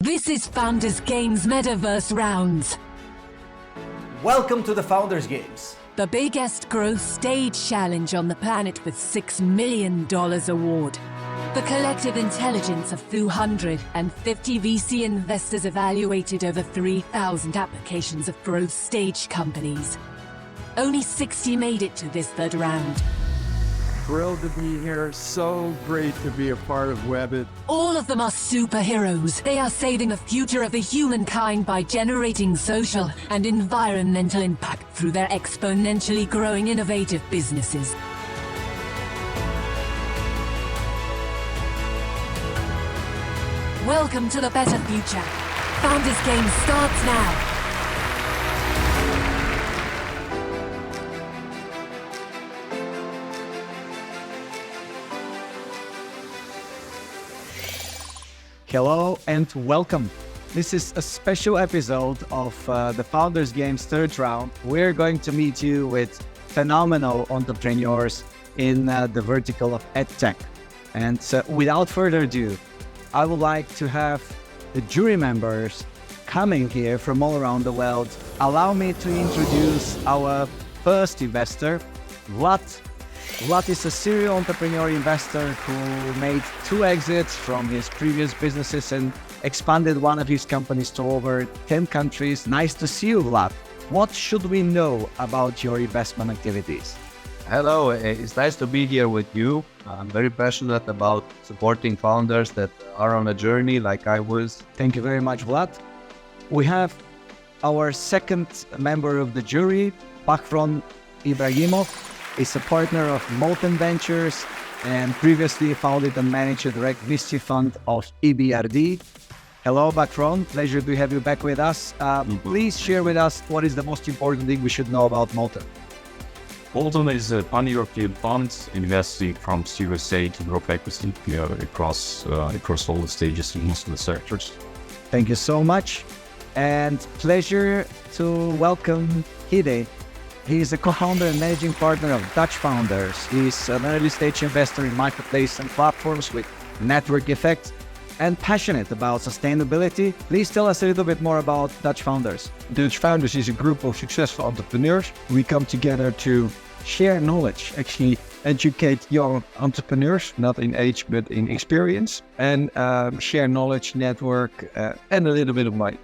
This is Founders Games Metaverse Rounds. Welcome to the Founders Games. The biggest growth stage challenge on the planet with $6 million award. The collective intelligence of 250 VC investors evaluated over 3,000 applications of growth stage companies. Only 60 made it to this third round. Thrilled to be here. So great to be a part of Webital. All of them are superheroes. They are saving the future of the humankind by generating social and environmental impact through their exponentially growing innovative businesses. Welcome to the better future. Founders Game starts now. Hello and welcome. This is a special episode of the Founders Games third round. We're going to meet you with phenomenal entrepreneurs in the vertical of EdTech. And without further ado, I would like to have the jury members coming here from all around the world. Allow me to introduce our first investor, Vlad. Vlad is a serial entrepreneur investor who made 2 exits from his previous businesses and expanded one of his companies to over 10 countries. Nice to see you, Vlad. What should we know about your investment activities? Hello, it's nice to be here with you. I'm very passionate about supporting founders that are on a journey like I was. Thank you very much, Vlad. We have our second member of the jury, Bakhrom Ibragimov. Is a partner of Molten Ventures and previously founded and managed the direct VC fund of EBRD. Hello, Bakhrom. Pleasure to have you back with us. Please share with us what is the most important thing we should know about Molten. Molten is a pan-European fund investing from Series A to growth equity across all the stages in most of the sectors. Thank you so much. And pleasure to welcome Hidde. He is a co-founder and managing partner of Dutch Founders. He's an early-stage investor in marketplace and platforms with network effect and passionate about sustainability. Please tell us a little bit more about Dutch Founders. Dutch Founders is a group of successful entrepreneurs. We come together to share knowledge, actually educate young entrepreneurs, not in age, but in experience, and share knowledge, network, and a little bit of money.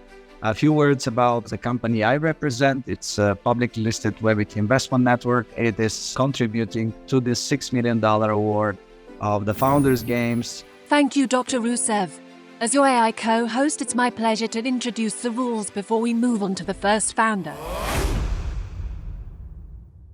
A few words about the company I represent. It's a publicly listed Webital investment network. It is contributing to this $6 million award of the Founders Games. Thank you, Dr. Russev. As your AI co-host, it's my pleasure to introduce the rules before we move on to the first founder.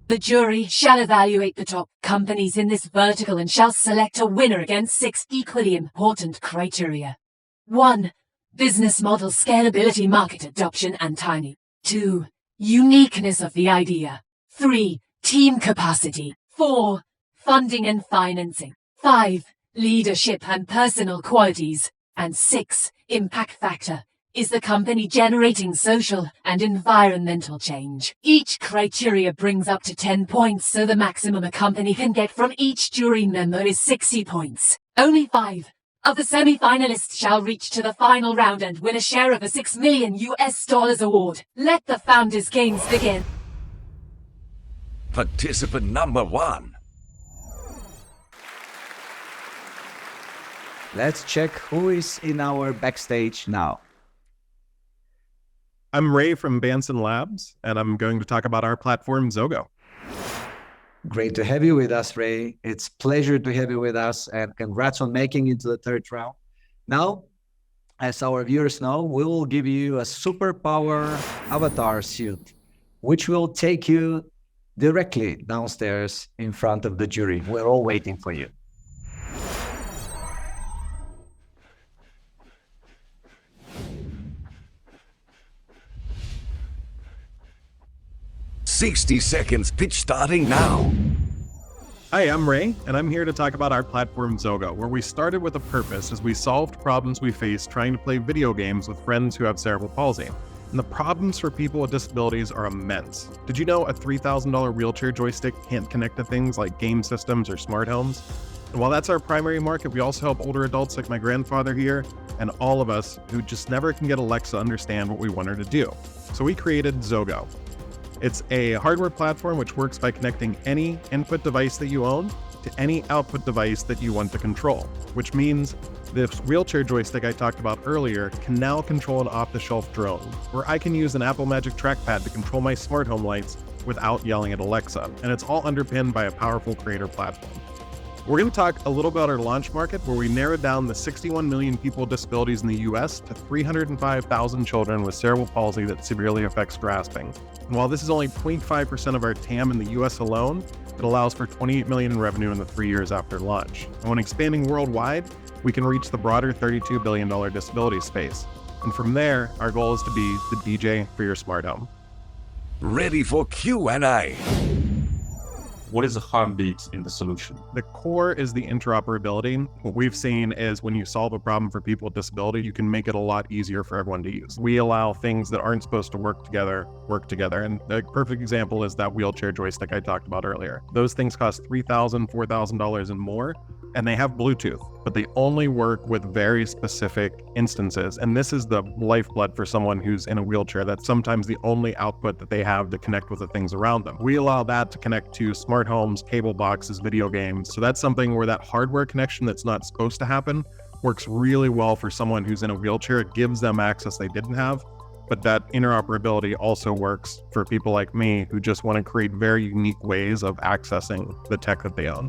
The jury shall evaluate the top companies in this vertical and shall select a winner against 6 equally important criteria. 1. Business model scalability, market adoption and timing. 2. Uniqueness of the idea. 3. Team capacity. 4. Funding and financing. 5. Leadership and personal qualities. And 6. Impact factor. Is the company generating social and environmental change? Each criteria brings up to 10 points, so the maximum a company can get from each jury member is 60 points. Only 5 of the semi-finalists shall reach to the final round and win a share of a $6 million award. Let the Founders Games begin. Participant number 1. Let's check who is in our backstage now. I'm Ray from Bansen Labs, and I'm going to talk about our platform, Zogo. Great to have you with us, Ray. It's a pleasure to have you with us, and congrats on making it to the third round. Now, as our viewers know, we will give you a superpower avatar suit, which will take you directly downstairs in front of the jury. We're all waiting for you. "60 seconds, pitch starting now." Hi, I'm Ray, and I'm here to talk about our platform, Zogo, where we started with a purpose as we solved problems we faced trying to play video games with friends who have cerebral palsy. And the problems for people with disabilities are immense. Did you know a $3,000 wheelchair joystick can't connect to things like game systems or smart homes? And while that's our primary market, we also help older adults like my grandfather here and all of us who just never can get Alexa to understand what we want her to do. So we created Zogo. It's a hardware platform which works by connecting any input device that you own to any output device that you want to control, which means this wheelchair joystick I talked about earlier can now control an off-the-shelf drone, or I can use an Apple Magic trackpad to control my smart home lights without yelling at Alexa, and it's all underpinned by a powerful creator platform. We're going to talk a little about our launch market, where we narrowed down the 61 million people with disabilities in the US to 305,000 children with cerebral palsy that severely affects grasping. And while this is only 0.5% of our TAM in the US alone, it allows for 28 million in revenue in the 3 years after launch. And when expanding worldwide, we can reach the broader $32 billion disability space. And from there, our goal is to be the DJ for your smart home. Ready for Q&A. What is the heartbeat in the solution? The core is the interoperability. What we've seen is when you solve a problem for people with disability, you can make it a lot easier for everyone to use. We allow things that aren't supposed to work together. And a perfect example is that wheelchair joystick I talked about earlier. Those things cost $3,000, $4,000 and more, and they have Bluetooth, but they only work with very specific instances. And this is the lifeblood for someone who's in a wheelchair. That's sometimes the only output that they have to connect with the things around them. We allow that to connect to smart homes, cable boxes, video games. So that's something where that hardware connection that's not supposed to happen works really well for someone who's in a wheelchair. It gives them access they didn't have. But that interoperability also works for people like me who just want to create very unique ways of accessing the tech that they own.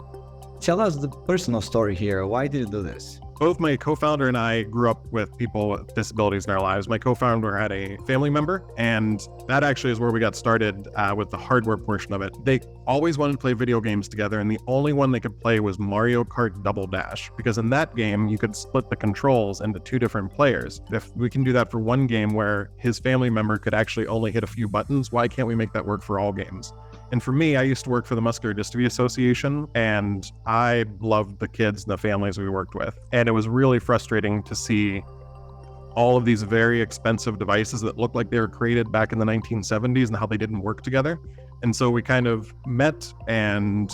Tell us the personal story here. Why did you do this? Both my co-founder and I grew up with people with disabilities in our lives. My co-founder had a family member, and that actually is where we got started with the hardware portion of it. They always wanted to play video games together, and the only one they could play was Mario Kart Double Dash, because in that game, you could split the controls into two different players. If we can do that for one game where his family member could actually only hit a few buttons, why can't we make that work for all games? And for me, I used to work for the Muscular Dystrophy Association, and I loved the kids and the families we worked with. And it was really frustrating to see all of these very expensive devices that looked like they were created back in the 1970s and how they didn't work together. And so we kind of met and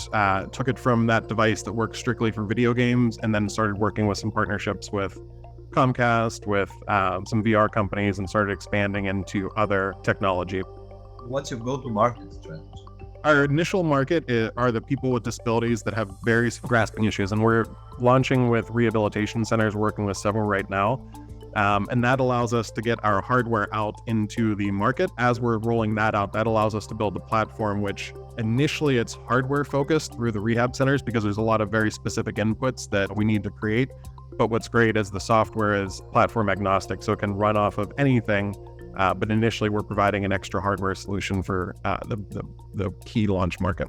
took it from that device that worked strictly for video games, and then started working with some partnerships with Comcast, with some VR companies, and started expanding into other technology. What's your go-to-market strategy? Our initial market are the people with disabilities that have various grasping issues, and we're launching with rehabilitation centers, working with several right now. And that allows us to get our hardware out into the market. As we're rolling that out, that allows us to build a platform which initially it's hardware focused through the rehab centers, because there's a lot of very specific inputs that we need to create. But what's great is the software is platform agnostic, so it can run off of anything. But initially, we're providing an extra hardware solution for the key launch market.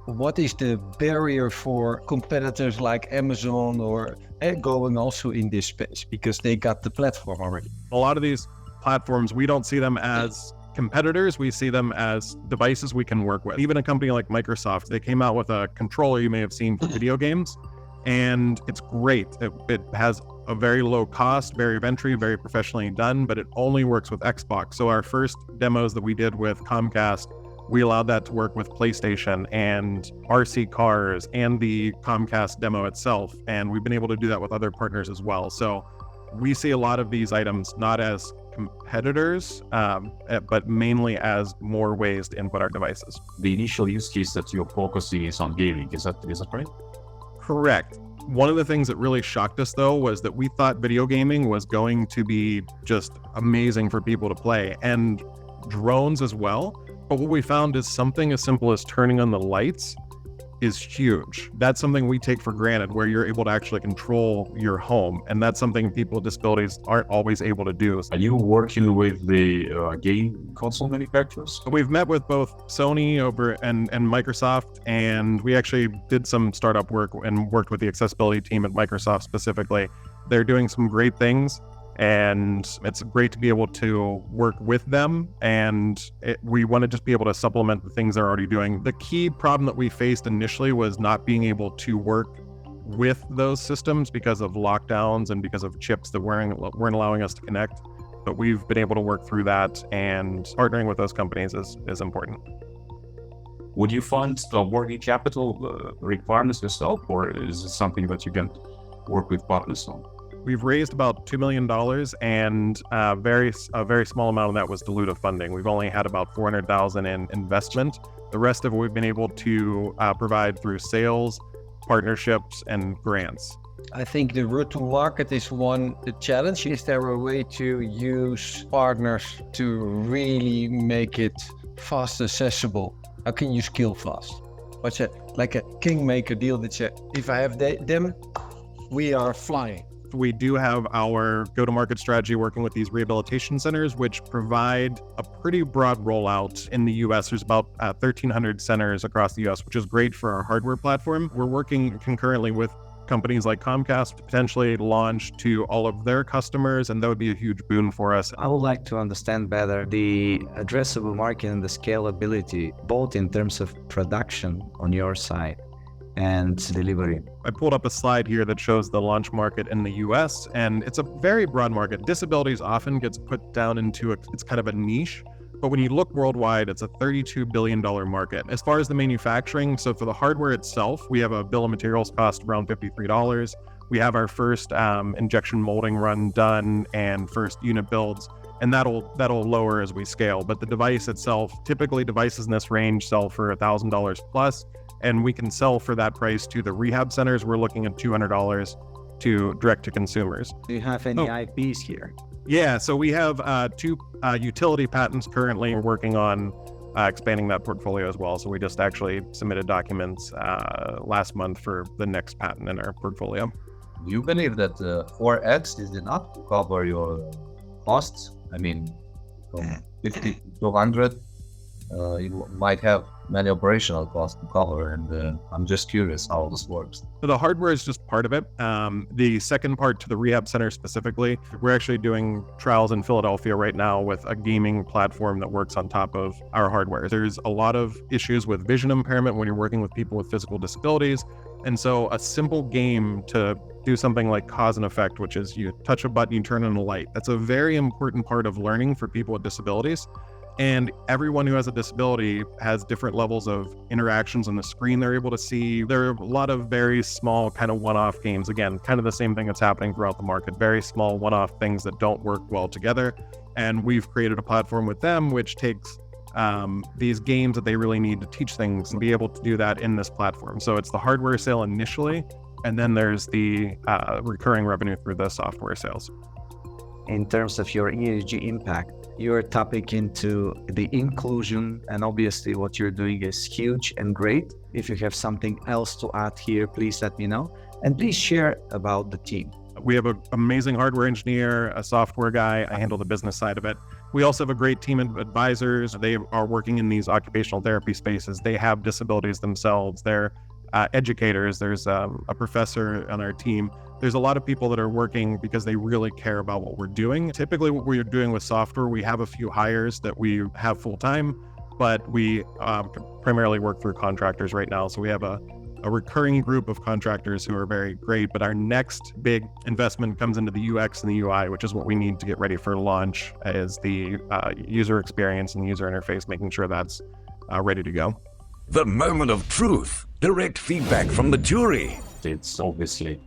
What is the barrier for competitors like Amazon or going also in this space, because they got the platform already? A lot of these platforms, we don't see them as competitors. We see them as devices we can work with. Even a company like Microsoft, they came out with a controller you may have seen for video games, and it's great. It has a very low cost, barrier of entry, very professionally done, but it only works with Xbox. So our first demos that we did with Comcast, we allowed that to work with PlayStation and RC Cars and the Comcast demo itself. And we've been able to do that with other partners as well. So we see a lot of these items not as competitors, but mainly as more ways to input our devices. The initial use case that you're focusing is on gaming. Is that right? Correct. One of the things that really shocked us, though, was that we thought video gaming was going to be just amazing for people to play, and drones as well. But what we found is something as simple as turning on the lights is huge. That's something we take for granted, where you're able to actually control your home. And that's something people with disabilities aren't always able to do. Are you working with the game console manufacturers? We've met with both Sony and Microsoft, and we actually did some startup work and worked with the accessibility team at Microsoft specifically. They're doing some great things, and it's great to be able to work with them, and we want to just be able to supplement the things they're already doing. The key problem that we faced initially was not being able to work with those systems because of lockdowns and because of chips that weren't allowing us to connect. But we've been able to work through that, and partnering with those companies is important. Would you fund the working capital requirements yourself, or is it something that you can work with partners on? We've raised about $2 million, and a very small amount of that was dilutive funding. We've only had about $400,000 in investment. The rest of it we've been able to provide through sales, partnerships, and grants. I think the route to market is the challenge. Is there a way to use partners to really make it fast accessible? How can you scale fast? What's it like a kingmaker deal that says, if I have them, we are flying. We do have our go-to-market strategy working with these rehabilitation centers, which provide a pretty broad rollout in the US. There's about 1,300 centers across the US, which is great for our hardware platform. We're working concurrently with companies like Comcast to potentially launch to all of their customers, and that would be a huge boon for us. I would like to understand better the addressable market and the scalability, both in terms of production on your side and delivery. I pulled up a slide here that shows the launch market in the US, and it's a very broad market. Disabilities often gets put down into it's kind of a niche, but when you look worldwide, it's a $32 billion market. As far as the manufacturing, so for the hardware itself, we have a bill of materials cost around $53. We have our first injection molding run done and first unit builds, and that'll lower as we scale. But the device itself, typically devices in this range sell for $1,000 plus, and we can sell for that price to the rehab centers. We're looking at $200 to direct to consumers. Do you have any IPs here? Yeah, so we have two utility patents currently. We're working on expanding that portfolio as well. So we just actually submitted documents last month for the next patent in our portfolio. Do you believe that 4x is enough to cover your costs? I mean, from 50 to 100, you might have many operational costs to cover, and I'm just curious how this works. So the hardware is just part of it. The second part, to the rehab center specifically, we're actually doing trials in Philadelphia right now with a gaming platform that works on top of our hardware. There's a lot of issues with vision impairment when you're working with people with physical disabilities. And so a simple game to do something like cause and effect, which is you touch a button, you turn on a light. That's a very important part of learning for people with disabilities. And everyone who has a disability has different levels of interactions on the screen they're able to see. There are a lot of very small kind of one-off games. Again, kind of the same thing that's happening throughout the market. Very small one-off things that don't work well together. And we've created a platform with them which takes these games that they really need to teach things and be able to do that in this platform. So it's the hardware sale initially, and then there's the recurring revenue through the software sales. In terms of your ESG impact, you're tapping into the inclusion, and obviously what you're doing is huge and great. If you have something else to add here, please let me know. And please share about the team. We have an amazing hardware engineer, a software guy. I handle the business side of it. We also have a great team of advisors. They are working in these occupational therapy spaces. They have disabilities themselves. They're educators. There's a professor on our team. There's a lot of people that are working because they really care about what we're doing. Typically what we're doing with software, we have a few hires that we have full time, but we primarily work through contractors right now. So we have a recurring group of contractors who are very great, but our next big investment comes into the UX and the UI, which is what we need to get ready for launch, is the user experience and user interface, making sure that's ready to go. The moment of truth. Direct feedback from the jury. It's obviously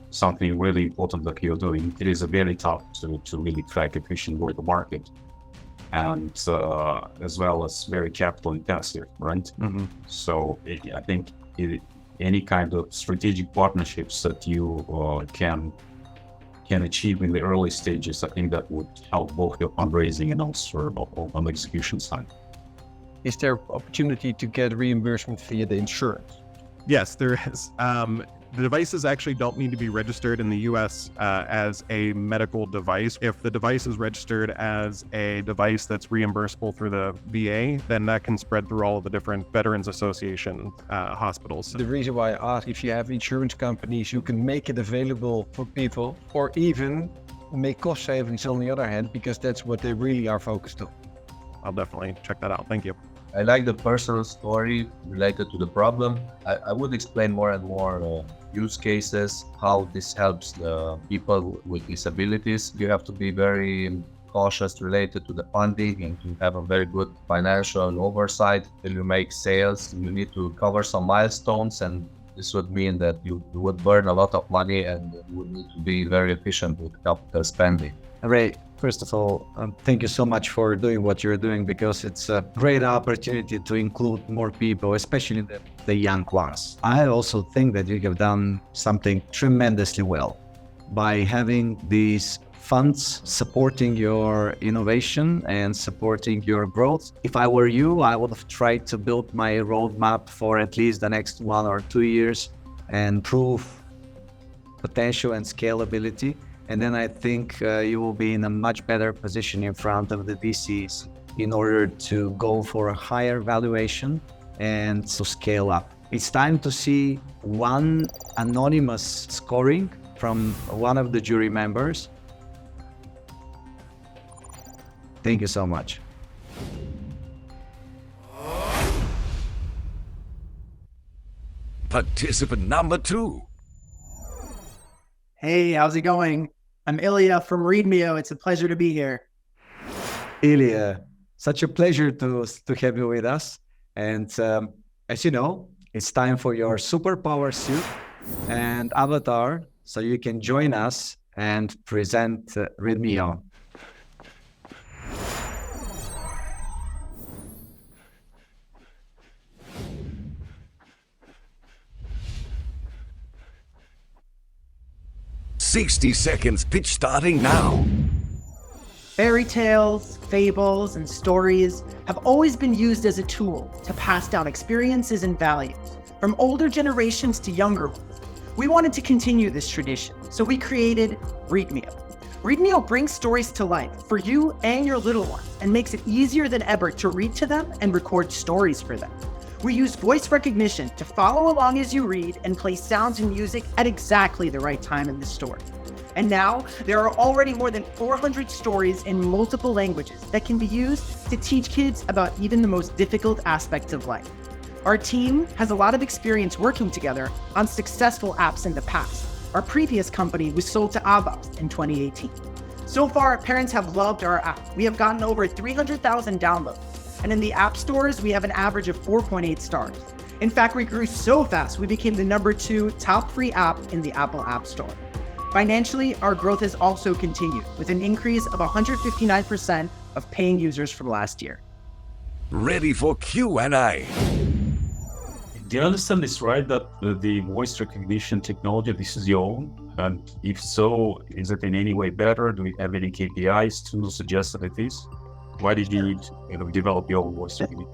something really important that you're doing. It is very tough to really track efficient go-to-market, and as well as very capital intensive, right? Mm-hmm. So I think any kind of strategic partnerships that you can achieve in the early stages, I think that would help both your fundraising and also on the execution side. Is there opportunity to get reimbursement via the insurance? Yes, there is. The devices actually don't need to be registered in the US as a medical device. If the device is registered as a device that's reimbursable through the VA, then that can spread through all of the different Veterans Association hospitals. The reason why I ask, if you have insurance companies, you can make it available for people, or even make cost savings on the other hand, because that's what they really are focused on. I'll definitely check that out. Thank you. I like the personal story related to the problem. I would explain more and more use cases, how this helps the people with disabilities. You have to be very cautious related to the funding and to have a very good financial oversight till you make sales. You need to cover some milestones, and this would mean that you would burn a lot of money and you would need to be very efficient with capital spending. Ray, first of all, thank you so much for doing what you're doing, because it's a great opportunity to include more people, especially the young ones. I also think that you have done something tremendously well by having these funds supporting your innovation and supporting your growth. If I were you, I would have tried to build my roadmap for at least the next 1 or 2 years and prove potential and scalability. And then I think you will be in a much better position in front of the VCs in order to go for a higher valuation and to scale up. It's time to see one anonymous scoring from one of the jury members. Thank you so much. Participant number 2. Hey, how's it going? I'm Ilya from Readmio. It's a pleasure to be here. Ilya, such a pleasure to have you with us. And as you know, it's time for your superpower suit and avatar, so you can join us and present Readmio. "60 seconds pitch starting now." Fairy tales, fables, and stories have always been used as a tool to pass down experiences and values from older generations to younger ones. We wanted to continue this tradition, so we created Readmio. Readmio brings stories to life for you and your little ones and makes it easier than ever to read to them and record stories for them. We use voice recognition to follow along as you read and play sounds and music at exactly the right time in the story. And now, there are already more than 400 stories in multiple languages that can be used to teach kids about even the most difficult aspects of life. Our team has a lot of experience working together on successful apps in the past. Our previous company was sold to Abbas in 2018. So far, parents have loved our app. We have gotten over 300,000 downloads. And in the app stores, we have an average of 4.8 stars. In fact, we grew so fast, we became the number 2 top free app in the Apple App Store. Financially, our growth has also continued with an increase of 159% of paying users from last year. Ready for Q&A. Do you understand this right, that the voice recognition technology, this is your own? And if so, is it in any way better? Do we have any KPIs to suggest that it is? Why did you develop your own voice recognition?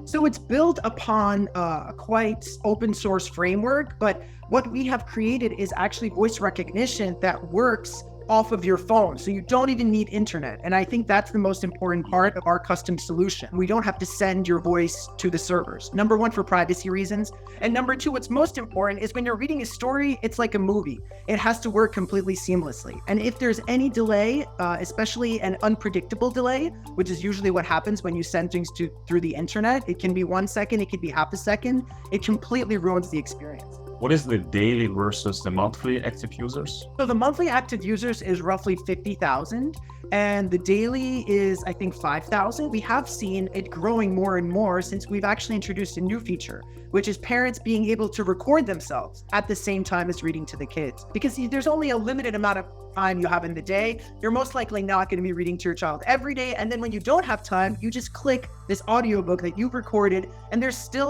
So it's built upon a quite open source framework, but what we have created is actually voice recognition that works off of your phone. So you don't even need internet. And I think that's the most important part of our custom solution. We don't have to send your voice to the servers. Number one, for privacy reasons. And number two, what's most important is when you're reading a story, it's like a movie. It has to work completely seamlessly. And if there's any delay, especially an unpredictable delay, which is usually what happens when you send things through the internet, it can be 1 second, it could be half a second, it completely ruins the experience. What is the daily versus the monthly active users? So the monthly active users is roughly 50,000 and the daily is, I think, 5,000. We have seen it growing more and more since we've actually introduced a new feature, which is parents being able to record themselves at the same time as reading to the kids. Because there's only a limited amount of time you have in the day. You're most likely not going to be reading to your child every day. And then when you don't have time, you just click this audiobook that you've recorded, and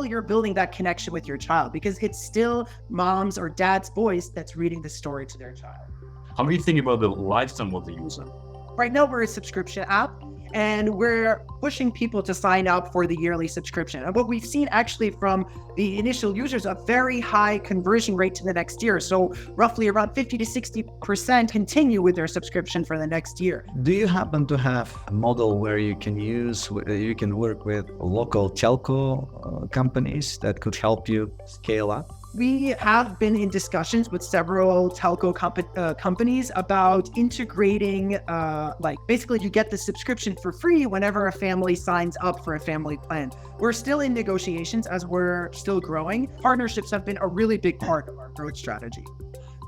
you're building that connection with your child because it's still mom's or dad's voice that's reading the story to their child. How do you think about the lifetime of the user? Right now, we're a subscription app, and we're pushing people to sign up for the yearly subscription. And what we've seen actually from the initial users, a very high conversion rate to the next year. So roughly around 50 to 60% continue with their subscription for the next year. Do you happen to have a model where you can work with local telco companies that could help you scale up? We have been in discussions with several telco companies about integrating, basically you get the subscription for free whenever a family signs up for a family plan. We're still in negotiations as we're still growing. Partnerships have been a really big part of our growth strategy.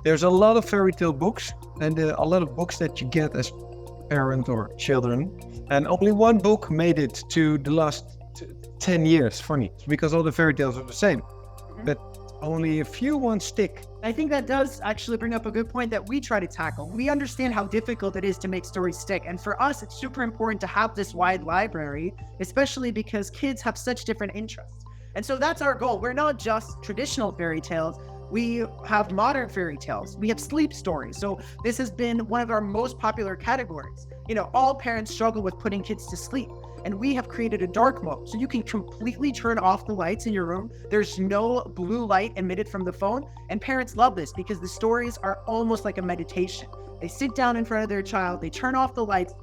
There's a lot of fairy tale books and a lot of books that you get as parent or children. And only one book made it to the last 10 years. Funny, because all the fairy tales are the same. But only a few ones stick. I think that does actually bring up a good point that we try to tackle. We understand how difficult it is to make stories stick. And for us, it's super important to have this wide library, especially because kids have such different interests. And so that's our goal. We're not just traditional fairy tales. We have modern fairy tales. We have sleep stories. So this has been one of our most popular categories. All parents struggle with putting kids to sleep. And we have created a dark mode. So you can completely turn off the lights in your room. There's no blue light emitted from the phone. And parents love this because the stories are almost like a meditation. They sit down in front of their child. They turn off the lights.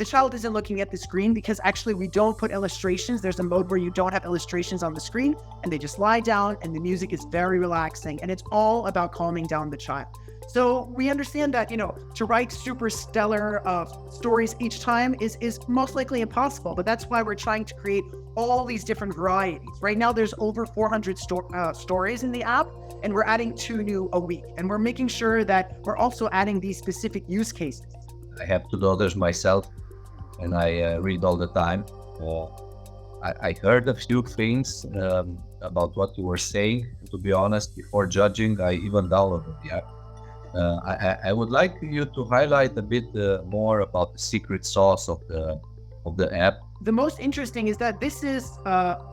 The child isn't looking at the screen because actually we don't put illustrations. There's a mode where you don't have illustrations on the screen and they just lie down and the music is very relaxing and it's all about calming down the child. So we understand that, to write super stellar stories each time is most likely impossible, but that's why we're trying to create all these different varieties. Right now, there's over 400 stories in the app, and we're adding 2 new a week. And we're making sure that we're also adding these specific use cases. I have 2 daughters myself, and I read all the time. I heard a few things about what you were saying. To be honest, before judging, I even downloaded the app. I would like you to highlight a bit more about the secret sauce of the app. The most interesting is that this is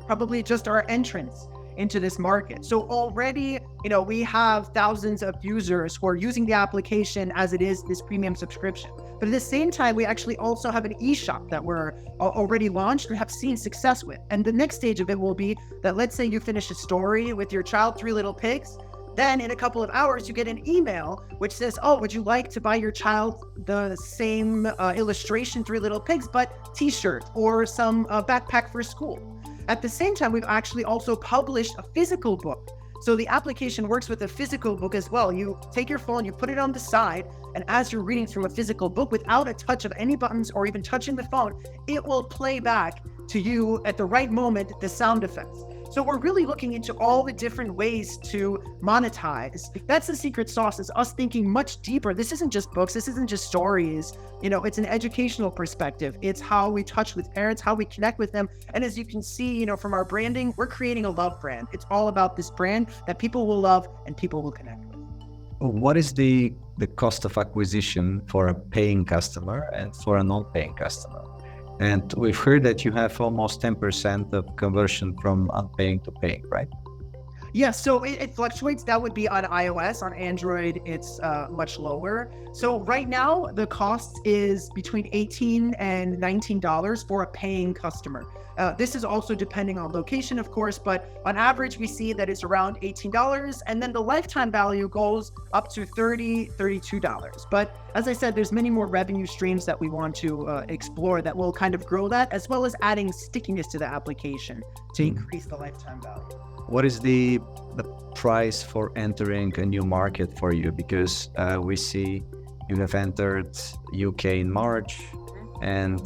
probably just our entrance into this market. So already, we have thousands of users who are using the application as it is this premium subscription. But at the same time, we actually also have an eShop that we're already launched and have seen success with. And the next stage of it will be that, let's say you finish a story with your child, 3 Little Pigs. Then in a couple of hours, you get an email which says, oh, would you like to buy your child the same illustration, 3 Little Pigs, but t-shirt or some backpack for school? At the same time, we've actually also published a physical book. So the application works with a physical book as well. You take your phone, you put it on the side, and as you're reading through a physical book without a touch of any buttons or even touching the phone, it will play back to you at the right moment the sound effects. So we're really looking into all the different ways to monetize. That's the secret sauce, is us thinking much deeper. This isn't just books, this isn't just stories. It's an educational perspective. It's how we touch with parents, how we connect with them. And as you can see, from our branding, we're creating a love brand. It's all about this brand that people will love and people will connect with. What is the cost of acquisition for a paying customer and for a non-paying customer? And we've heard that you have almost 10% of conversion from unpaying to paying, right? Yeah, so it fluctuates. That would be on iOS. On Android, it's much lower. So right now, the cost is between $18 and $19 for a paying customer. This is also depending on location, of course, but on average, we see that it's around $18, and then the lifetime value goes up to $30, $32. But as I said, there's many more revenue streams that we want to explore that will kind of grow that, as well as adding stickiness to the application to increase the lifetime value. What is the price for entering a new market for you? Because we see you have entered UK in March, and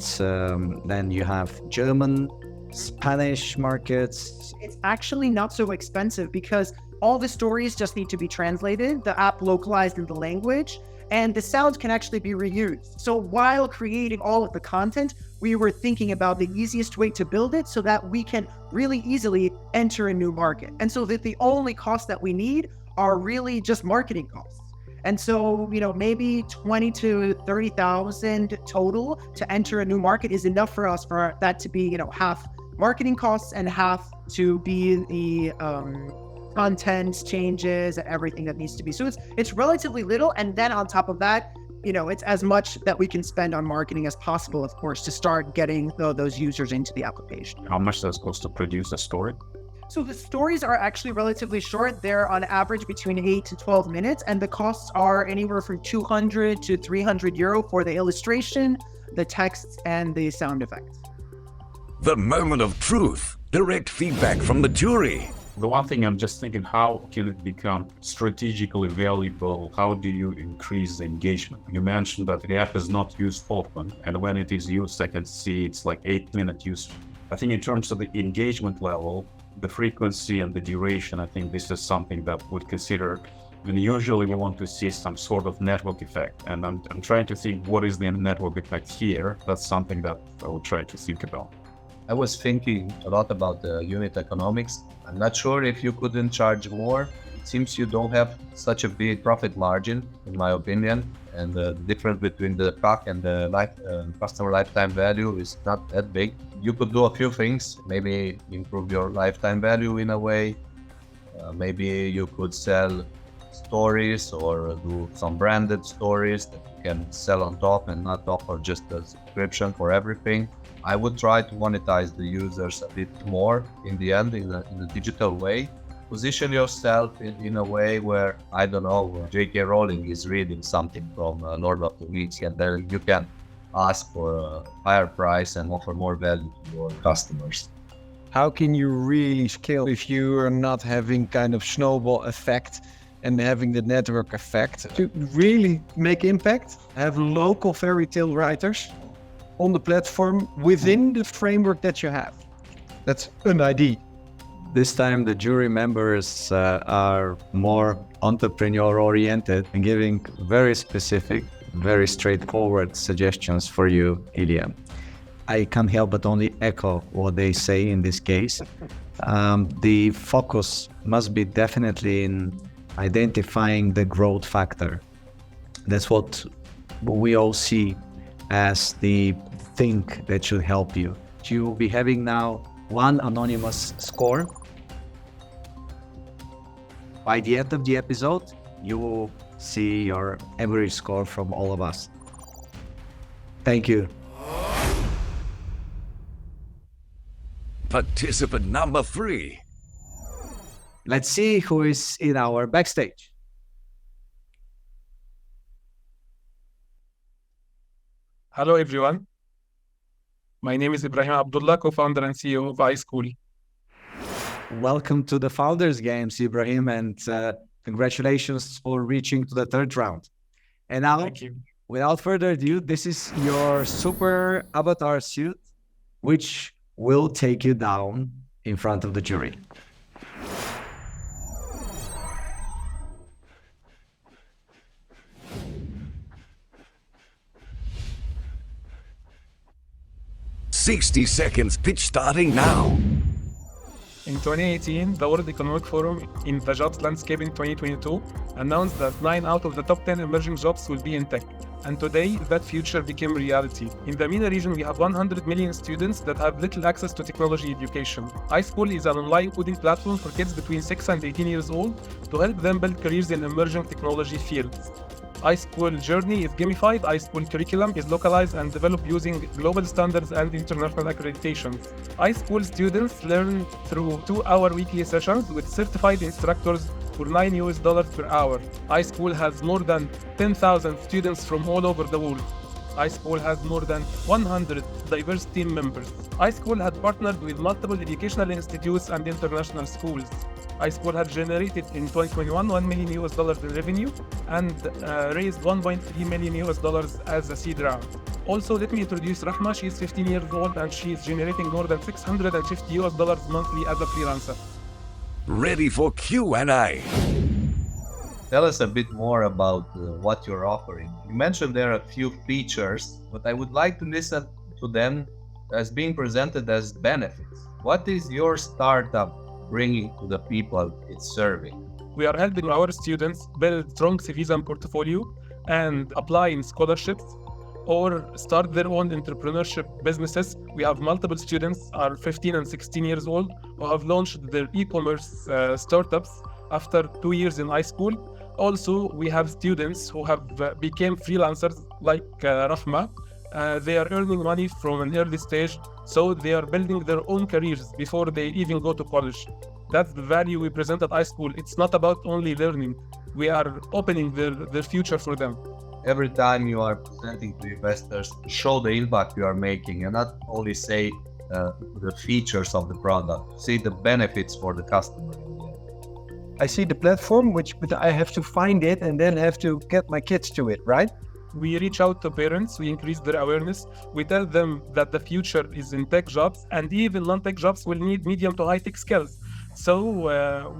then you have German, Spanish markets. It's actually not so expensive because all the stories just need to be translated, the app localized in the language, and the sounds can actually be reused. So while creating all of the content, we were thinking about the easiest way to build it so that we can really easily enter a new market. And so that the only costs that we need are really just marketing costs. And so, maybe 20 to 30,000 total to enter a new market is enough for us for that to be, half marketing costs and half to be the content changes and everything that needs to be. So it's relatively little. And then on top of that, it's as much that we can spend on marketing as possible, of course, to start getting those users into the application. How much does it cost to produce a story? So the stories are actually relatively short. They're on average between 8 to 12 minutes, and the costs are anywhere from 200 to 300 euro for the illustration, the text, and the sound effects. The moment of truth. Direct feedback from the jury. The one thing I'm just thinking, how can it become strategically valuable? How do you increase the engagement? You mentioned that the app is not used often, and when it is used, I can see it's like 8-minute use. I think in terms of the engagement level, the frequency and the duration, I think this is something that would consider And usually we want to see some sort of network effect. And I'm trying to think what is the network effect here. That's something that I will try to think about. I was thinking a lot about the unit economics. I'm not sure if you couldn't charge more. It seems you don't have such a big profit margin, in my opinion. And the difference between the CAC and the customer lifetime value is not that big. You could do a few things, maybe improve your lifetime value in a way. Maybe you could sell stories or do some branded stories that you can sell on top and not offer just a subscription for everything. I would try to monetize the users a bit more in the end in a digital way. Position yourself in a way where, I don't know, J.K. Rowling is reading something from Lord of the Rings, and then you can ask for a higher price and offer more value to your customers. How can you really scale if you are not having kind of snowball effect and having the network effect? To really make impact, have local fairy tale writers on the platform within the framework that you have. That's an idea. This time the jury members are more entrepreneur oriented and giving very specific, very straightforward suggestions for you, Ilya. I can't help but only echo what they say in this case. The focus must be definitely in identifying the growth factor. That's what we all see as the thing that should help you. You will be having now one anonymous score. By the end of the episode, you will see your average score from all of us. Thank you. Participant number 3. Let's see who is in our backstage. Hello, everyone. My name is Ibragimov Abdullah, co-founder and CEO of iSchool. Welcome to the Founders Games, Ibrahim, and congratulations for reaching to the third round. And now, Thank you. Without further ado, this is your super avatar suit, which will take you down in front of the jury. "60 seconds pitch starting now." In 2018, the World Economic Forum in the jobs landscape in 2022 announced that 9 out of the top 10 emerging jobs will be in tech. And today, that future became reality. In the MENA region, we have 100 million students that have little access to technology education. iSchool is an online coding platform for kids between 6 and 18 years old to help them build careers in emerging technology fields. iSchool journey is gamified, iSchool curriculum is localized and developed using global standards and international accreditations. iSchool students learn through 2-hour weekly sessions with certified instructors for $9 per hour. iSchool has more than 10,000 students from all over the world. iSchool has more than 100 diverse team members. iSchool had partnered with multiple educational institutes and international schools. iSchool had generated in 2021 $1 million in revenue and raised $1.3 million as a seed round. Also, let me introduce Rahma. She is 15 years old and she is generating more than $650 monthly as a freelancer. Ready for Q&A. Tell us a bit more about what you're offering. You mentioned there are a few features, but I would like to listen to them as being presented as benefits. What is your startup bringing to the people it's serving? We are helping our students build strong CVs and portfolio and apply in scholarships or start their own entrepreneurship businesses. We have multiple students are 15 and 16 years old who have launched their e-commerce startups after 2 years in iSchool. Also, we have students who have became freelancers like Rahma. They are earning money from an early stage, so they are building their own careers before they even go to college. That's the value we present at iSchool. It's not about only learning. We are opening their future for them. Every time you are presenting to investors, show the impact you are making and not only say the features of the product, see the benefits for the customer. I see the platform, but I have to find it and then have to get my kids to it, right? We reach out to parents, we increase their awareness, we tell them that the future is in tech jobs and even non-tech jobs will need medium to high-tech skills. So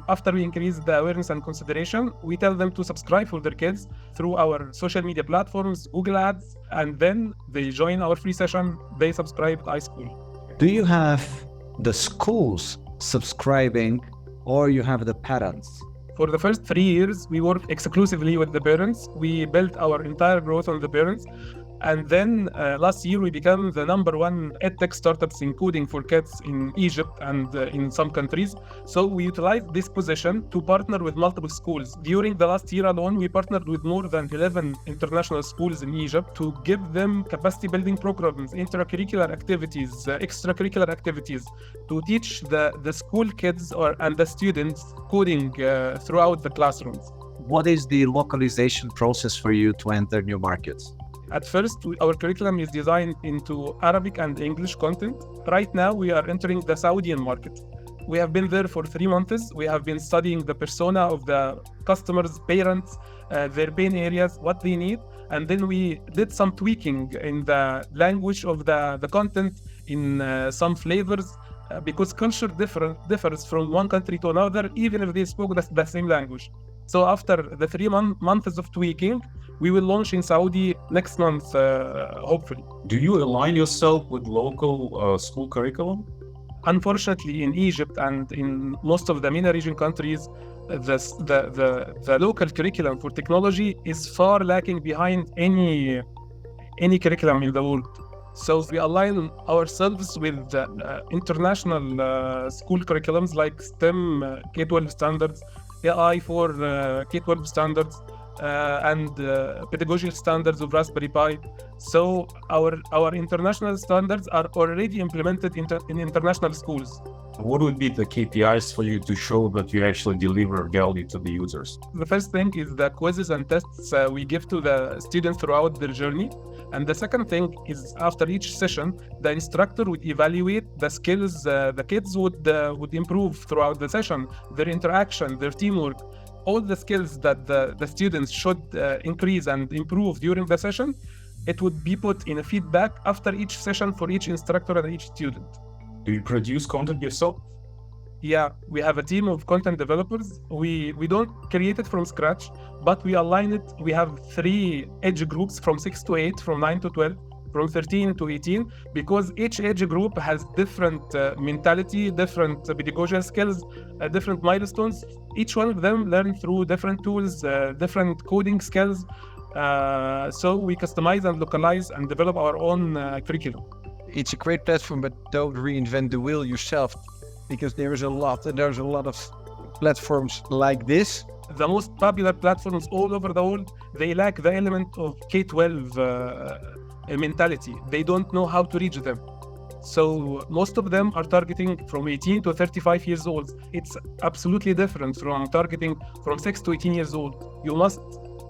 after we increase the awareness and consideration, we tell them to subscribe for their kids through our social media platforms, Google Ads, and then they join our free session, they subscribe to iSchool. Do you have the schools subscribing or you have the parents? For the first 3 years, we worked exclusively with the parents. We built our entire growth on the parents. And then last year, we became the #1 EdTech startups in coding for kids in Egypt and in some countries. So we utilized this position to partner with multiple schools. During the last year alone, we partnered with more than 11 international schools in Egypt to give them capacity building programs, intracurricular activities, extracurricular activities, to teach the school kids and the students coding throughout the classrooms. What is the localization process for you to enter new markets? At first, our curriculum is designed into Arabic and English content. Right now, we are entering the Saudian market. We have been there for 3 months. We have been studying the persona of the customers, parents, their pain areas, what they need. And then we did some tweaking in the language of the content, in some flavors, because culture differs from one country to another, even if they spoke the same language. So after the 3 months of tweaking, we will launch in Saudi next month, hopefully. Do you align yourself with local school curriculum? Unfortunately, in Egypt and in most of the MENA region countries, the local curriculum for technology is far lacking behind any curriculum in the world. So we align ourselves with international school curriculums like STEM, K-12 standards, AI for K-12 standards, and pedagogical standards of Raspberry Pi. So our international standards are already implemented in international schools. What would be the KPIs for you to show that you actually deliver value to the users? The first thing is the quizzes and tests we give to the students throughout their journey. And the second thing is after each session, the instructor would evaluate the skills the kids would improve throughout the session, their interaction, their teamwork, all the skills that the students should increase and improve during the session. It would be put in a feedback after each session for each instructor and each student. Do you produce content yourself? Yeah, we have a team of content developers. We don't create it from scratch, but we align it. We have 3 age groups from 6 to 8, from 9 to 12, from 13 to 18, because each age group has different mentality, different pedagogical skills, different milestones. Each one of them learn through different tools, different coding skills. So we customize and localize and develop our own curriculum. It's a great platform, but don't reinvent the wheel yourself, because there's a lot of platforms like this. The most popular platforms all over the world, they lack the element of K-12 mentality. They don't know how to reach them. So most of them are targeting from 18 to 35 years old. It's absolutely different from targeting from 6 to 18 years old. You must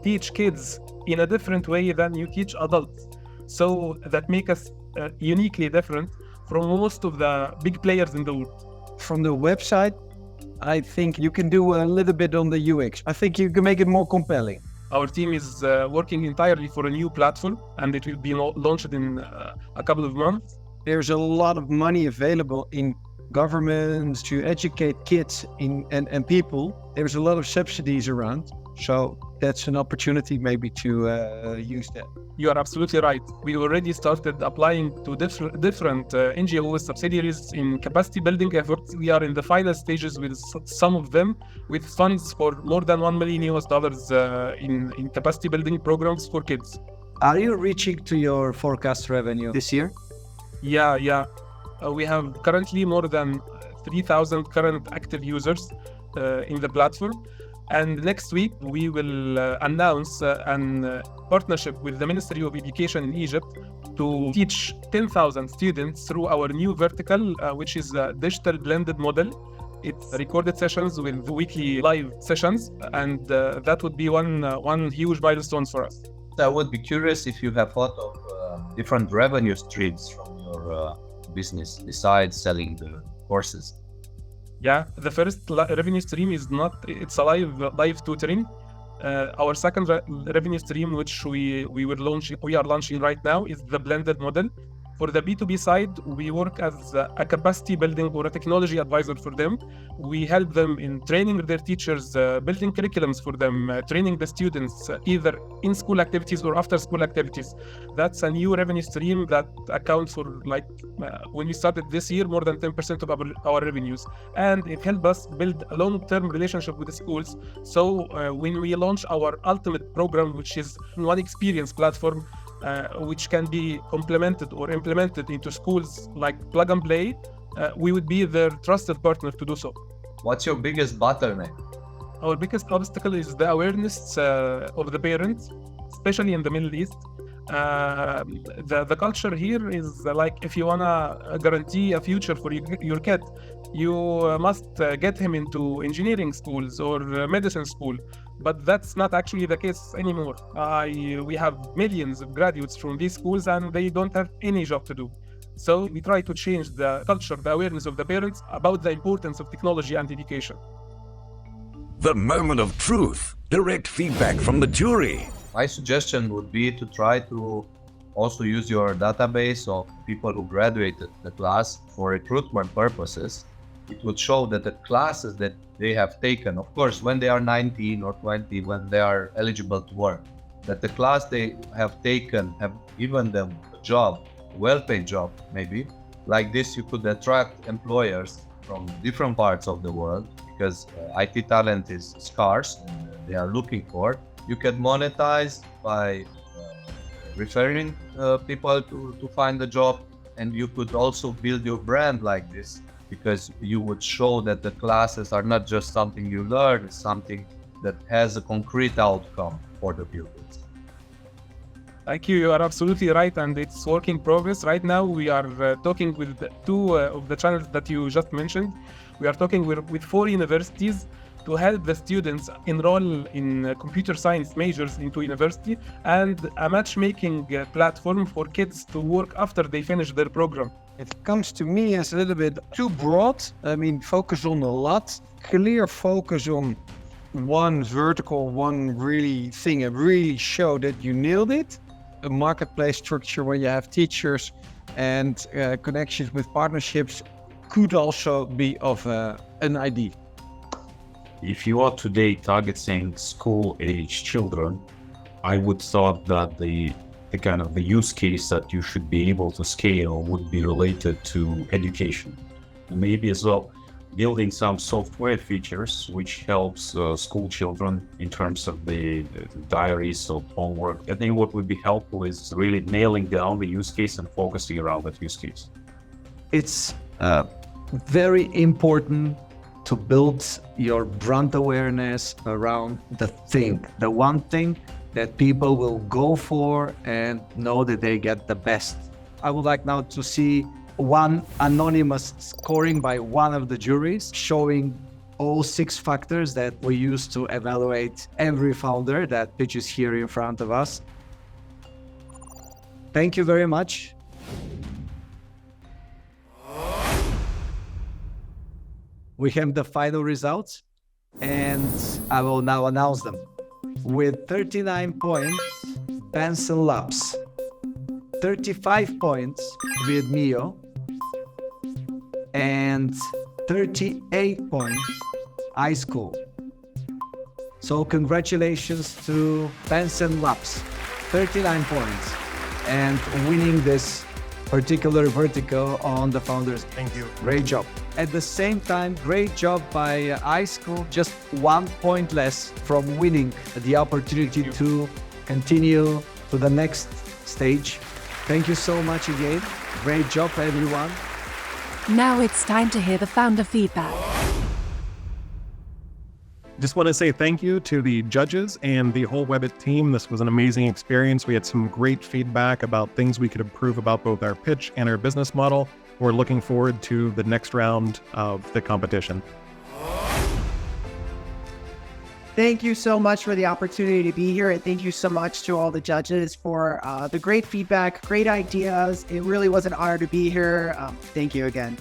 teach kids in a different way than you teach adults. So that makes us uniquely different from most of the big players in the world. From the website, I think you can do a little bit on the UX. I think you can make it more compelling. Our team is working entirely for a new platform, and it will be launched in a couple of months. There's a lot of money available in governments to educate kids and people. There's a lot of subsidies around. So that's an opportunity maybe to use that. You are absolutely right. We already started applying to different NGOs, subsidiaries in capacity building efforts. We are in the final stages with some of them, with funds for more than $1 million in capacity building programs for kids. Are you reaching to your forecast revenue this year? Yeah. We have currently more than 3,000 current active users in the platform. And next week, we will announce a partnership with the Ministry of Education in Egypt to teach 10,000 students through our new vertical, which is a digital blended model. It's recorded sessions with weekly live sessions, and that would be one huge milestone for us. I would be curious if you have thought of different revenue streams from your business besides selling the courses. Yeah, the first revenue stream is it's a live tutoring. Our second revenue stream, which we are launching right now, is the blended model. For the B2B side, we work as a capacity building or a technology advisor for them. We help them in training their teachers, building curriculums for them, training the students either in school activities or after school activities. That's a new revenue stream that accounts for, when we started this year, more than 10% of our revenues. And it helped us build a long-term relationship with the schools. So when we launch our ultimate program, which is one experience platform, which can be complemented or implemented into schools like plug and play, we would be their trusted partner to do so. What's your biggest bottleneck? Our biggest obstacle is the awareness of the parents, especially in the Middle East. The culture here is like, if you want to guarantee a future for your kid, you must get him into engineering schools or medicine school. But that's not actually the case anymore. We have millions of graduates from these schools and they don't have any job to do. So we try to change the culture, the awareness of the parents about the importance of technology and education. The moment of truth. Direct feedback from the jury. My suggestion would be to try to also use your database of people who graduated the class for recruitment purposes. It would show that the classes that they have taken, of course, when they are 19 or 20, when they are eligible to work, that the class they have taken have given them a job, well-paid job maybe. Like this, you could attract employers from different parts of the world because IT talent is scarce and they are looking for. You can monetize by referring people to find a job, and you could also build your brand like this, because you would show that the classes are not just something you learn, it's something that has a concrete outcome for the pupils. Thank you. You are absolutely right, and it's work in progress. Right now, we are talking with two of the channels that you just mentioned. We are talking with 4 universities to help the students enroll in computer science majors into university, and a matchmaking platform for kids to work after they finish their program. It comes to me as a little bit too broad. I mean, focus on a lot, clear focus on one vertical, one really thing, and really show that you nailed it. A marketplace structure where you have teachers and connections with partnerships could also be of an idea. If you are today targeting school-age children, I would thought that the kind of the use case that you should be able to scale would be related to education. Maybe as well building some software features which helps school children in terms of the diaries of homework. I think what would be helpful is really nailing down the use case and focusing around that use case. It's very important to build your brand awareness around the thing, the one thing that people will go for and know that they get the best. I would like now to see one anonymous scoring by one of the juries showing all 6 factors that we use to evaluate every founder that pitches here in front of us. Thank you very much. We have the final results and I will now announce them. With 39 points, Bansen Labs. 35 points, Readmio. And 38 points, iSchool. So congratulations to Bansen Labs. 39 points and winning this particular vertical on the founders. Thank you. Great job. At the same time, great job by iSchool, just 1 point less from winning the opportunity to continue to the next stage. Thank you so much again. Great job, everyone. Now it's time to hear the founder feedback. Just want to say thank you to the judges and the whole Webital team. This was an amazing experience. We had some great feedback about things we could improve about both our pitch and our business model. We're looking forward to the next round of the competition. Thank you so much for the opportunity to be here, and thank you so much to all the judges for the great feedback, great ideas. It really was an honor to be here. Thank you again.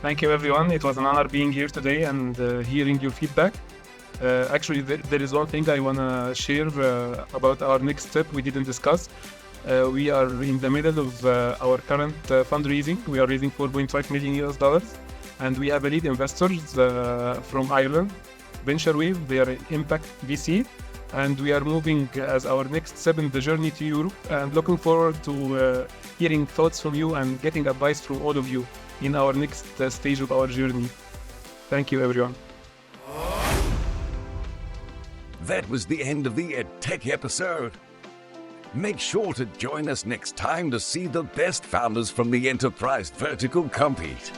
Thank you, everyone. It was an honor being here today and hearing your feedback. Actually, there is one thing I want to share about our next step we didn't discuss. We are in the middle of our current fundraising. We are raising $4.5 million, and we have a lead investors from Ireland, VentureWave. They are an impact VC, and we are moving as our next step in the journey to Europe, and looking forward to hearing thoughts from you and getting advice from all of you in our next stage of our journey. Thank you, everyone. That was the end of the EdTech episode. Make sure to join us next time to see the best founders from the enterprise vertical compete.